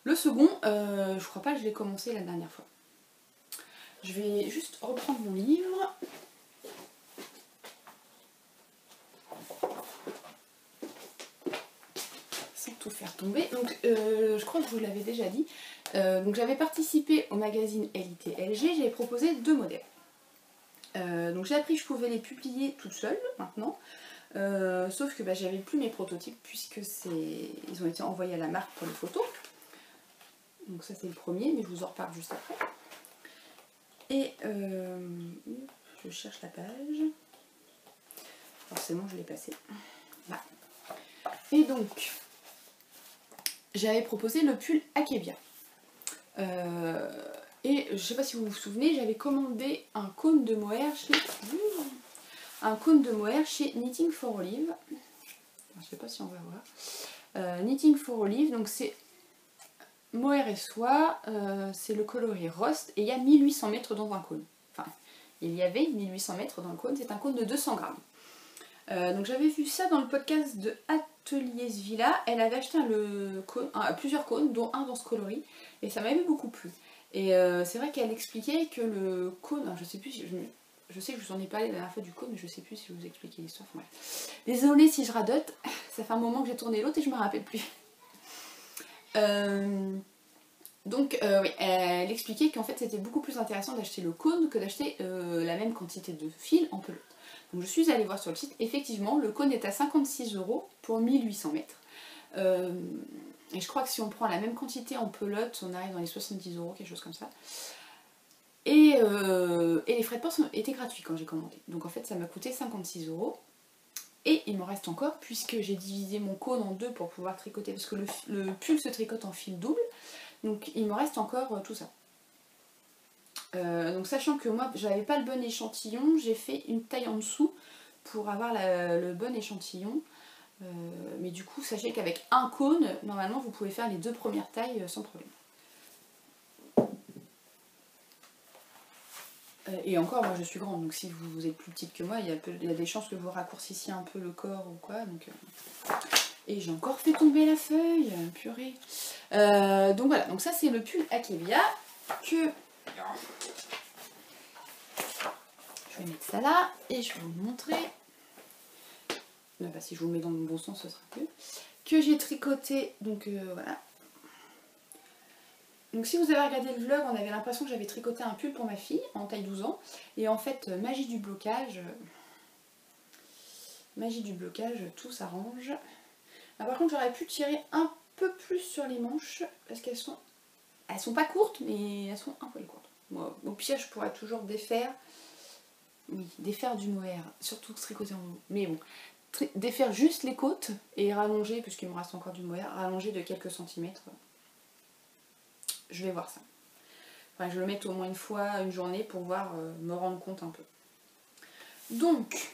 Le second, je crois pas que je l'ai commencé la dernière fois. Je vais juste reprendre mon livre. Sans tout faire tomber. Donc je crois que je vous l'avais déjà dit. Donc j'avais participé au magazine LIT-LG, j'avais proposé 2 modèles. Donc j'ai appris que je pouvais les publier toute seule maintenant. Sauf que j'avais plus mes prototypes puisque ils ont été envoyés à la marque pour les photos. Donc ça c'est le premier, mais je vous en reparle juste après. Et je cherche la page. Forcément je l'ai passé. Là. Et donc j'avais proposé le pull Akebia. Et je sais pas si vous vous souvenez, j'avais commandé un cône de mohair chez Knitting for Olive. Je sais pas si on va voir. Knitting for Olive, donc c'est mohair et soie, c'est le coloris Rust et il y a 1800 mètres dans un cône. Enfin, il y avait 1800 mètres dans le cône, c'est un cône de 200 grammes. Donc j'avais vu ça dans le podcast de Atelier Villa, elle avait acheté plusieurs cônes, dont un dans ce coloris, et ça m'avait beaucoup plu. Et c'est vrai qu'elle expliquait que le cône, alors je sais plus, je sais que je vous en ai parlé la dernière fois du cône, mais je sais plus si je vous ai expliqué l'histoire. Enfin, désolée si je radote, ça fait un moment que j'ai tourné l'autre et je me rappelle plus. Donc oui, elle expliquait qu'en fait c'était beaucoup plus intéressant d'acheter le cône que d'acheter la même quantité de fil en pelote. Donc je suis allée voir sur le site, effectivement le cône est à 56 € pour 1800 mètres. Et je crois que si on prend la même quantité en pelote, on arrive dans les 70 €, quelque chose comme ça. Et les frais de port étaient gratuits quand j'ai commandé. Donc en fait ça m'a coûté 56 €. Et il m'en reste encore puisque j'ai divisé mon cône en 2 pour pouvoir tricoter. Parce que le pull se tricote en fil double. Donc il me reste encore tout ça. Donc sachant que moi j'avais pas le bon échantillon, j'ai fait une taille en dessous pour avoir le bon échantillon. Mais du coup sachez qu'avec un cône, normalement vous pouvez faire les 2 premières tailles sans problème. Et encore, moi je suis grande, donc si vous êtes plus petite que moi, il y a des chances que vous raccourcissiez un peu le corps ou quoi. Donc, et j'ai encore fait tomber la feuille, purée. Donc voilà, donc ça c'est le pull Akebia que... Je vais mettre ça là et je vais vous le montrer. Si je vous le mets dans le bon sens, ce sera mieux. Que j'ai tricoté, donc voilà. Donc si vous avez regardé le vlog, on avait l'impression que j'avais tricoté un pull pour ma fille en taille 12 ans. Et en fait, magie du blocage, tout s'arrange. Par contre, j'aurais pu tirer un peu plus sur les manches parce qu'elles sont pas courtes, mais elles sont un poil courtes. Moi, au pire, je pourrais toujours défaire. Oui, défaire du mohair, surtout tricoter en haut. Mais bon, défaire juste les côtes et rallonger, puisqu'il me reste encore du mohair, rallonger de quelques centimètres. Je vais voir ça. Enfin, je le mette au moins une fois, une journée, pour voir, me rendre compte un peu. Donc,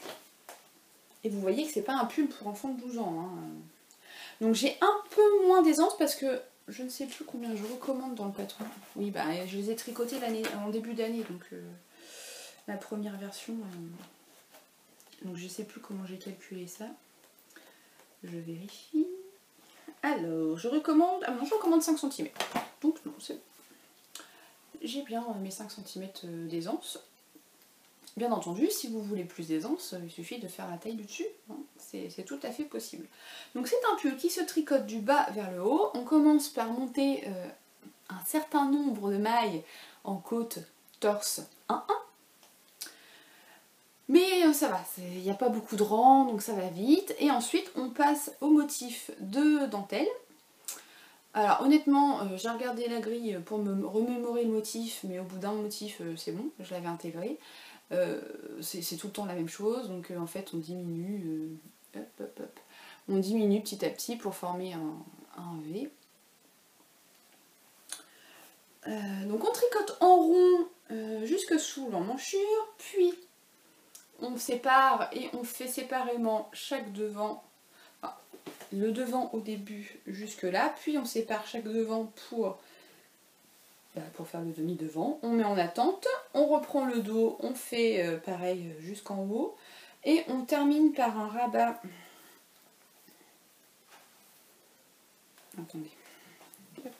et vous voyez que c'est pas un pull pour enfants de 12 ans. Hein. Donc j'ai un peu moins d'aisance parce que je ne sais plus combien je recommande dans le patron. Oui, je les ai tricotés en début d'année, donc la première version. Donc je sais plus comment j'ai calculé ça. Je vérifie. Alors, je recommande... Ah non, je recommande 5 cm. Donc non, c'est... J'ai bien mes 5 cm d'aisance. Bien entendu, si vous voulez plus d'aisance, il suffit de faire la taille du dessus. Hein. C'est tout à fait possible. Donc c'est un pull qui se tricote du bas vers le haut. On commence par monter un certain nombre de mailles en côte, torse 1-1. Mais ça va, il n'y a pas beaucoup de rangs, donc ça va vite. Et ensuite, on passe au motif de dentelle. Alors honnêtement, j'ai regardé la grille pour me remémorer le motif, mais au bout d'un motif, c'est bon, je l'avais intégré. C'est tout le temps la même chose, donc en fait on diminue, on diminue petit à petit pour former un V. Donc on tricote en rond jusque sous l'emmanchure, puis on sépare et on fait séparément chaque devant, enfin, le devant au début jusque là, puis on sépare chaque devant pour pour faire le demi devant. On met en attente, on reprend le dos, on fait pareil jusqu'en haut et on termine par un rabat. Attendez, hop,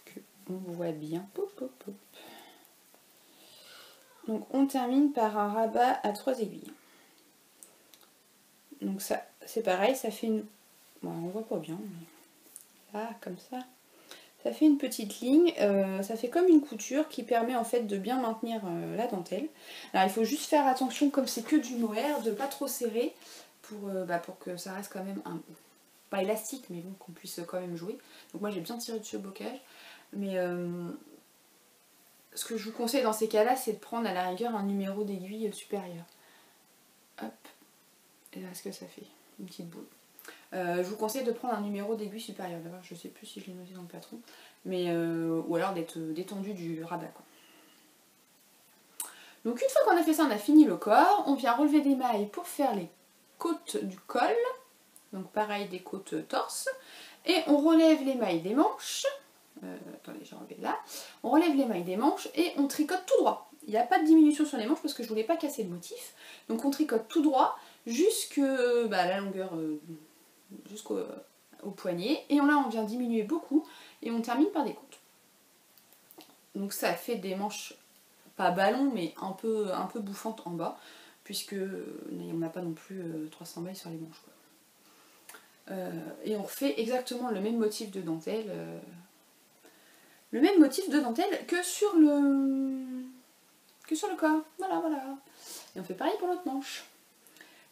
que on voit bien. Pop, pop, pop. Donc on termine par un rabat à 3 aiguilles. Donc ça, c'est pareil, ça fait une... Bon, on voit pas bien, mais là, comme ça fait une petite ligne. Ça fait comme une couture qui permet en fait de bien maintenir la dentelle. Alors il faut juste faire attention, comme c'est que du mohair, de pas trop serrer pour que ça reste quand même pas élastique, mais bon, qu'on puisse quand même jouer. Donc moi j'ai bien tiré dessus au bocage. Mais ce que je vous conseille dans ces cas-là, c'est de prendre à la rigueur un numéro d'aiguille supérieur. Hop. Et là, ce que ça fait, une petite boule. Je vous conseille de prendre un numéro d'aiguille supérieur. D'abord, je sais plus si je l'ai noté dans le patron, mais ou alors d'être détendu du rabat, quoi. Donc une fois qu'on a fait ça, on a fini le corps. On vient relever des mailles pour faire les côtes du col. Donc pareil, des côtes torse. Et on relève les mailles des manches. Attendez, j'ai enlevé là. On relève les mailles des manches et on tricote tout droit. Il n'y a pas de diminution sur les manches parce que je voulais pas casser le motif. Donc on tricote tout droit jusqu'à la longueur, jusqu'au poignet. Et là on vient diminuer beaucoup et on termine par des côtes. Donc ça fait des manches, pas ballon, mais un peu bouffantes en bas, puisque on n'a pas non plus 300 mailles sur les manches, quoi. Et on refait exactement le même motif de dentelle. Que sur le corps. Voilà. Et on fait pareil pour l'autre manche.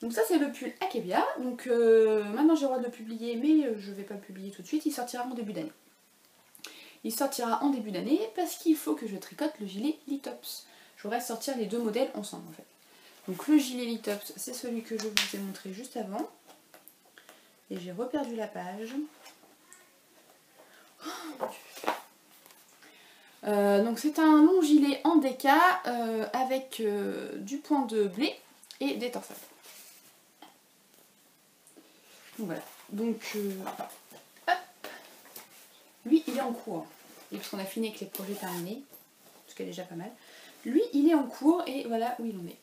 Donc ça c'est le pull Akebia. Donc maintenant j'ai le droit de le publier, mais je ne vais pas le publier tout de suite. Il sortira en début d'année. Parce qu'il faut que je tricote le gilet Litops. Je voudrais sortir les deux modèles ensemble en fait. Donc le gilet Litops, c'est celui que je vous ai montré juste avant. Et j'ai reperdu la page. Donc c'est un long gilet en déca avec du point de blé et des torsades. Donc voilà. Donc hop. Lui il est en cours. Et parce qu'on a fini avec les projets terminés, ce qui est déjà pas mal. Lui il est en cours et voilà où il en est.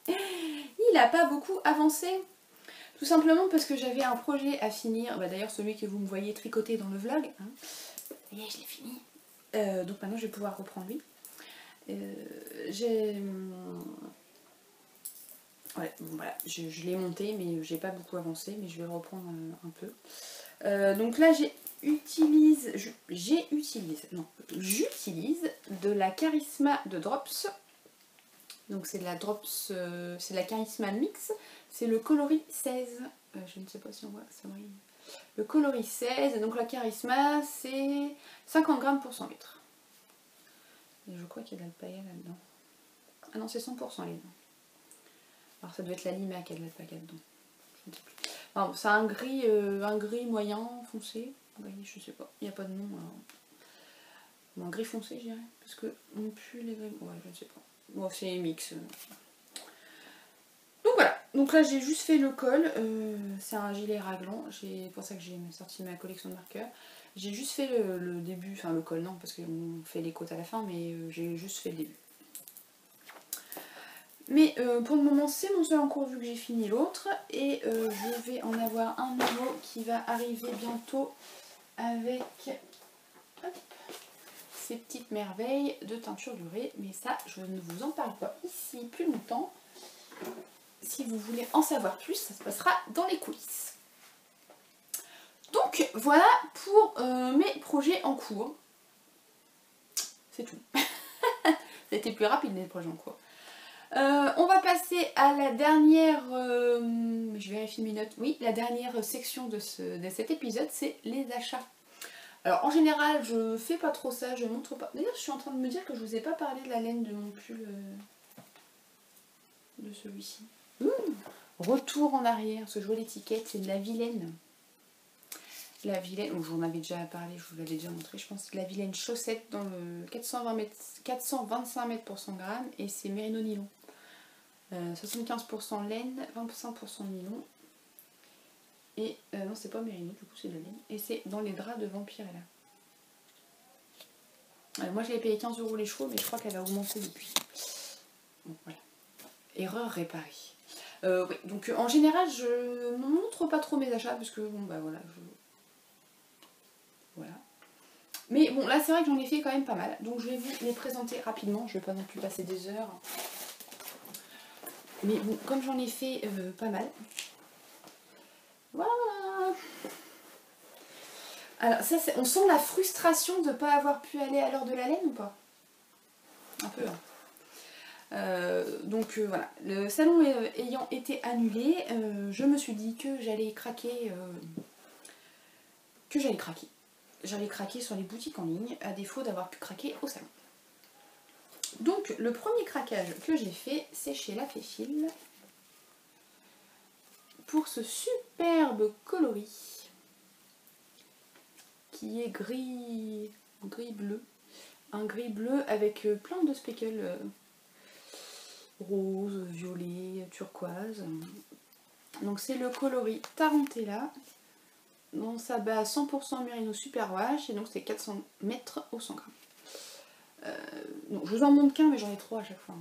Il n'a pas beaucoup avancé. Tout simplement parce que j'avais un projet à finir. D'ailleurs celui que vous me voyez tricoter dans le vlog. Hein. Et je l'ai fini. Donc maintenant je vais pouvoir reprendre lui. Ouais, bon, voilà, je l'ai monté mais j'ai pas beaucoup avancé, mais je vais le reprendre un peu. Donc là j'utilise de la Charisma de Drops. Donc c'est de la Drops, c'est de la Charisma Mix. C'est le coloris 16. Je ne sais pas si on voit, ça brille. Le coloris 16, donc la Charisma, c'est 50 grammes pour 100 litres. Et je crois qu'il y a de l'alpaga là-dedans. Ah non, c'est 100% les dedans. Alors ça doit être la Lima qui a de l'alpaga dedans. Je ne sais plus. Alors, c'est un gris moyen, foncé. Gris, je sais pas, il n'y a pas de nom. Alors... Bon, un gris foncé, je dirais. Parce que non plus les gris. Ouais, je ne sais pas. Bon, c'est mix. Donc voilà. Donc là j'ai juste fait le col, c'est un gilet raglan, c'est pour ça que j'ai sorti ma collection de marqueurs. J'ai juste fait le début, enfin le col non parce qu'on fait les côtes à la fin, mais j'ai juste fait le début. Mais pour le moment c'est mon seul en cours vu que j'ai fini l'autre et je vais en avoir un nouveau qui va arriver bientôt avec hop, ces petites merveilles de teinture durée, mais ça je ne vous en parle pas ici plus longtemps. Si vous voulez en savoir plus, ça se passera dans les coulisses. Donc voilà pour mes projets en cours. C'est tout. C'était plus rapide les projets en cours. On va passer à la dernière, je vérifie mes notes, oui, la dernière section de cet épisode, c'est les achats. Alors en général, je fais pas trop ça, je montre pas. D'ailleurs, je suis en train de me dire que je vous ai pas parlé de la laine de mon pull, de celui-ci. Retour en arrière, parce que je vois l'étiquette, c'est de la Vilaine. La Vilaine, oh, j'en avais déjà parlé, je vous l'avais déjà montré, je pense, la Vilaine chaussette dans le 425 mètres pour 100 grammes et c'est mérino nylon. 75% laine, 25% nylon. Et non, c'est pas mérino, du coup c'est de la laine. Et c'est dans les draps de Vampirella. Moi j'avais payé 15 € les chevaux, mais je crois qu'elle a augmenté depuis. Bon, voilà. Erreur réparée. Oui, donc en général je ne montre pas trop mes achats parce que bon bah voilà. Voilà. Mais bon là c'est vrai que j'en ai fait quand même pas mal. Donc je vais vous les présenter rapidement. Je vais pas non plus passer des heures. Mais bon, comme j'en ai fait pas mal. Voilà. Alors ça, on sent la frustration de ne pas avoir pu aller à l'heure de la laine ou pas? Un peu. Donc voilà, le salon ayant été annulé, je me suis dit que j'allais craquer. J'allais craquer sur les boutiques en ligne, à défaut d'avoir pu craquer au salon. Donc le premier craquage que j'ai fait, c'est chez La Féfile pour ce superbe coloris qui est gris bleu, un gris bleu avec plein de speckles rose, violet, turquoise. Donc c'est le coloris Tarantella dans sa base 100% Merino Super Wash et donc c'est 400 mètres au 100 grammes. Donc je vous en montre qu'un mais j'en ai 3 à chaque fois.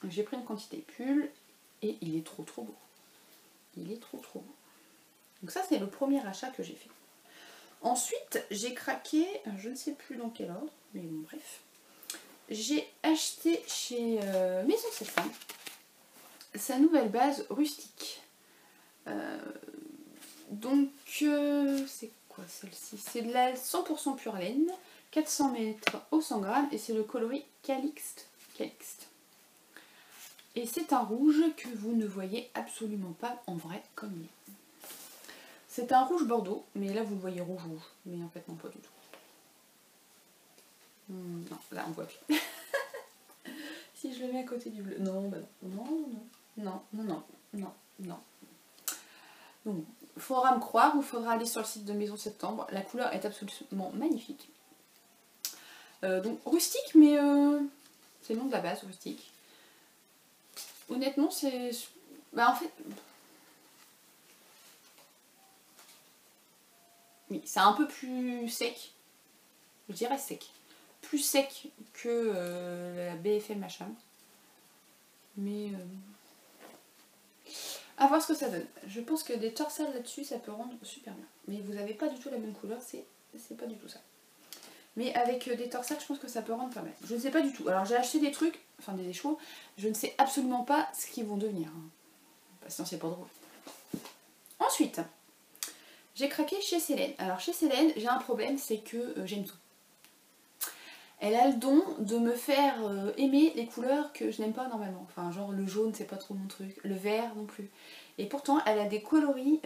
J'ai pris une quantité pull et il est trop beau. Il est trop beau. Donc ça c'est le premier achat que j'ai fait. Ensuite j'ai craqué, je ne sais plus dans quel ordre, mais bon bref. J'ai acheté chez Maison Septembre sa nouvelle base rustique. Donc c'est quoi celle-ci? C'est de la 100% pure laine, 400 mètres au 100 grammes et c'est le coloris Calixte. Et c'est un rouge que vous ne voyez absolument pas en vrai comme il est. C'est un rouge bordeaux, mais là vous le voyez rouge, mais en fait non pas du tout. Non, là on voit plus. Si je le mets à côté du bleu. Non, bah non. Non. Donc, il faudra me croire ou il faudra aller sur le site de Maison Septembre. La couleur est absolument magnifique. Donc rustique, mais c'est le nom de la base, rustique. Honnêtement, c'est... Bah en fait... Oui, c'est un peu plus sec. Je dirais sec. Plus sec que la BFL machin. Mais... à voir ce que ça donne. Je pense que des torsades là-dessus, ça peut rendre super bien. Mais vous n'avez pas du tout la même couleur, c'est pas du tout ça. Mais avec des torsades, je pense que ça peut rendre pas mal. Je ne sais pas du tout. Alors j'ai acheté des trucs, enfin des échevaux, je ne sais absolument pas ce qu'ils vont devenir. Parce que sinon c'est pas drôle. Ensuite, j'ai craqué chez Célène. Alors chez Célène, j'ai un problème, c'est que j'aime tout. Elle a le don de me faire aimer les couleurs que je n'aime pas normalement. Enfin genre le jaune c'est pas trop mon truc, le vert non plus. Et pourtant elle a des coloris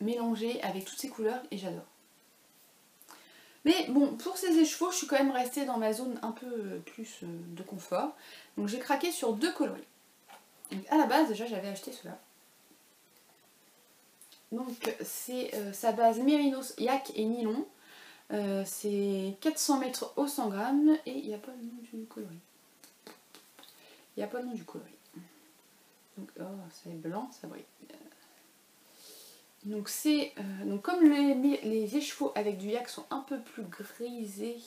mélangés avec toutes ces couleurs et j'adore. Mais bon, pour ces échevaux, je suis quand même restée dans ma zone un peu plus de confort. Donc j'ai craqué sur 2 coloris. Donc à la base déjà j'avais acheté cela. Donc c'est sa base Mérinos, Yak et Nylon. C'est 400 mètres au 100 grammes et il n'y a pas le nom du coloris. Il n'y a pas le nom du coloris. Donc oh, c'est blanc, ça brille. Donc c'est donc comme les échevaux avec du yak sont un peu plus grisés,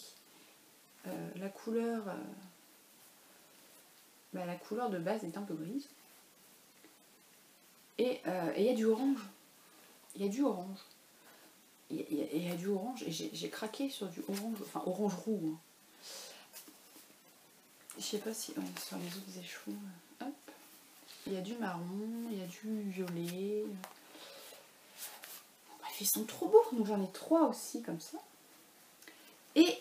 la couleur de base est un peu grise. Et il y a du orange. Il y a du orange. Il y a du orange et j'ai craqué sur du orange, enfin orange roux. Hein. Je sais pas si sur les autres échevaux. Hop. Il y a du marron, il y a du violet. Bref, ils sont trop beaux. Donc j'en ai 3 aussi comme ça. Et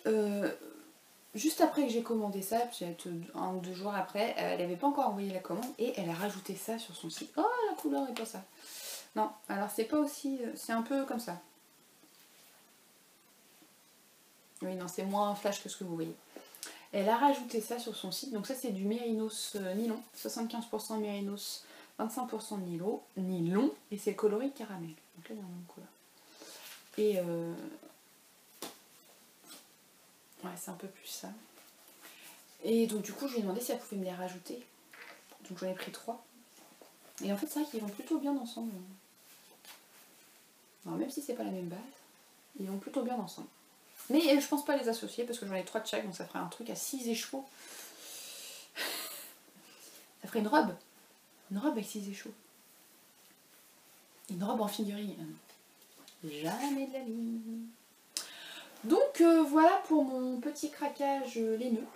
juste après que j'ai commandé ça, peut-être 1 ou 2 jours après, elle n'avait pas encore envoyé la commande et elle a rajouté ça sur son site. Oh, la couleur n'est pas ça. Non, alors c'est pas aussi... c'est un peu comme ça. Oui, non, c'est moins flash que ce que vous voyez. Elle a rajouté ça sur son site. Donc ça, c'est du Mérinos nylon. 75% Mérinos, 25% nylon. Et c'est le coloris caramel. Donc là, il y a une couleur. Et... ouais, c'est un peu plus ça. Et donc du coup, je lui ai demandé si elle pouvait me les rajouter. Donc j'en ai pris 3. Et en fait, c'est vrai qu'ils vont plutôt bien ensemble. Alors, même si c'est pas la même base, ils vont plutôt bien ensemble. Mais je pense pas les associer parce que j'en ai 3 de chaque, donc ça ferait un truc à 6 échevaux. Ça ferait une robe. Une robe avec 6 échevaux. Une robe en figurine. Jamais de la vie. Donc voilà pour mon petit craquage laineux.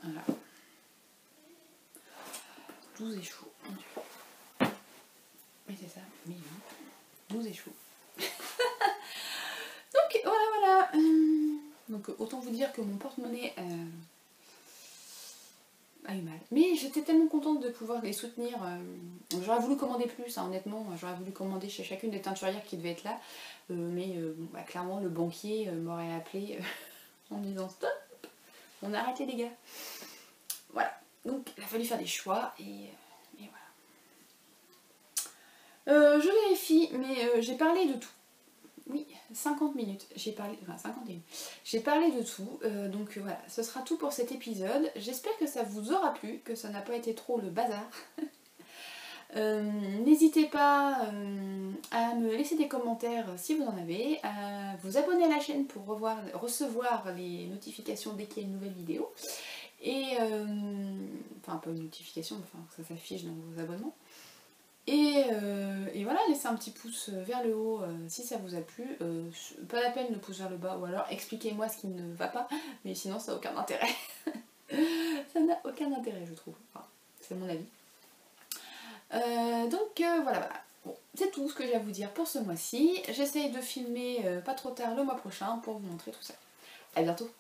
Voilà. 12 échevaux. Mais c'est ça, mais oui. 12 échevaux. Donc voilà. Donc autant vous dire que mon porte-monnaie a eu mal. Mais j'étais tellement contente de pouvoir les soutenir. J'aurais voulu commander plus, hein, honnêtement. J'aurais voulu commander chez chacune des teinturières qui devaient être là. Mais clairement, le banquier m'aurait appelé en me disant stop, on a arrêté les gars. Voilà. Donc il a fallu faire des choix et voilà. Je vérifie, mais j'ai parlé de tout. Oui, 50 minutes, j'ai parlé, enfin 51. J'ai parlé de tout, donc voilà, ce sera tout pour cet épisode. J'espère que ça vous aura plu, que ça n'a pas été trop le bazar. N'hésitez pas à me laisser des commentaires si vous en avez, à vous abonner à la chaîne pour recevoir les notifications dès qu'il y a une nouvelle vidéo. Et, enfin pas une notification, enfin que ça s'affiche dans vos abonnements. Et voilà, laissez un petit pouce vers le haut si ça vous a plu. Pas la peine de pouce vers le bas, ou alors expliquez-moi ce qui ne va pas, mais sinon ça n'a aucun intérêt. Ça n'a aucun intérêt, je trouve. Enfin, c'est mon avis. Donc voilà. Bon, c'est tout ce que j'ai à vous dire pour ce mois-ci. J'essaye de filmer pas trop tard le mois prochain pour vous montrer tout ça. À bientôt.